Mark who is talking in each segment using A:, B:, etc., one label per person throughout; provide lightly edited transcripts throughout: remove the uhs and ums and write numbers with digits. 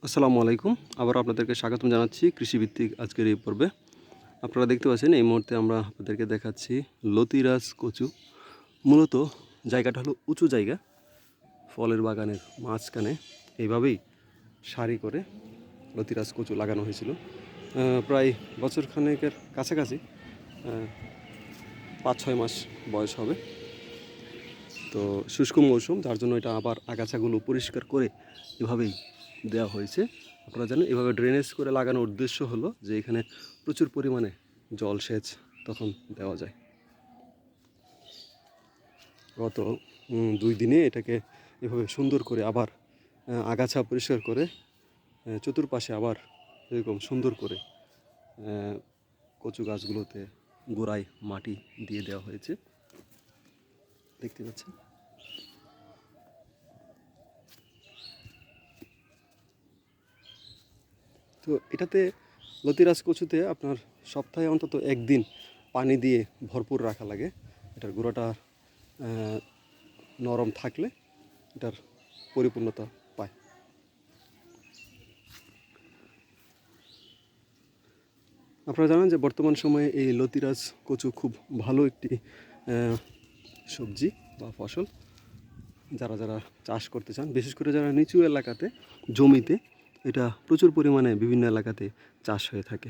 A: আসসালামু আলাইকুম। আবার আপনাদেরকে স্বাগতম জানাচ্ছি কৃষিভিত্তিক আজকের এই পর্বে। আপনারা দেখতে পাচ্ছেন এই মুহূর্তে আমরা আপনাদেরকে দেখাচ্ছি লতিরাজ কচু। মূলত জায়গাটা হলো উঁচু জায়গা, ফলের বাগানের মাঝখানে এইভাবেই সারি করে লতিরাজ কচু লাগানো হয়েছিল। প্রায় বছরখানেকের কাছাকাছি, 5-6 মাস বয়স হবে। তো শুষ্ক মৌসুম, যার জন্য এটা আবার আগাছাগুলো পরিষ্কার করে এভাবেই দেওয়া হয়েছে। আপনারা জানেন এভাবে ড্রেনেজ করে লাগানোর উদ্দেশ্য হলো যে এখানে প্রচুর পরিমাণে জলসেচ তখন দেওয়া যায়। গত 2 দিনে এটাকে এভাবে সুন্দর করে আবার আগাছা পরিষ্কার করে চতুর্পাশে আবার এরকম সুন্দর করে কচু গাছগুলোতে গোড়ায় মাটি দিয়ে দেওয়া হয়েছে, দেখতে পাচ্ছেন। তো এটাতে লতিরাজ কচুতে আপনার সপ্তাহে অন্তত একদিন পানি দিয়ে ভরপুর রাখা লাগে। এটার গোড়াটা নরম থাকলে এটার পরিপূর্ণতা পায়। আপনারা জানেন যে বর্তমান সময়ে এই লতিরাজ কচু খুব ভালো একটি সবজি বা ফসল। যারা যারা চাষ করতে চান, বিশেষ করে যারা নিচু এলাকাতে জমিতে, এটা প্রচুর পরিমাণে বিভিন্ন এলাকাতে চাষ হয়ে থাকে।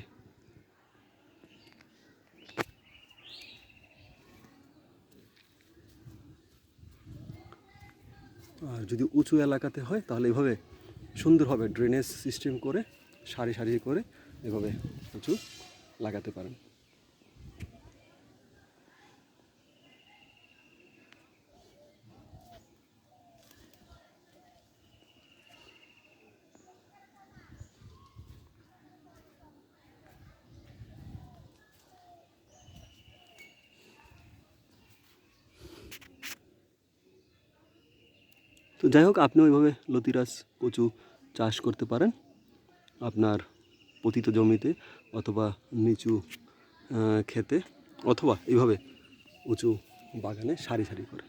A: আর যদি উঁচু এলাকাতে হয় তাহলে এভাবে সুন্দরভাবে ড্রেনেজ সিস্টেম করে সারি সারি করে এভাবে কচু লাগাতে পারেন। তো যাই হোক, আপনিও ওইভাবে লতিরাজ কচু চাষ করতে পারেন আপনার পতিত জমিতে, অথবা নিচু ক্ষেতে, অথবা এইভাবে উঁচু বাগানে সারি সারি করে।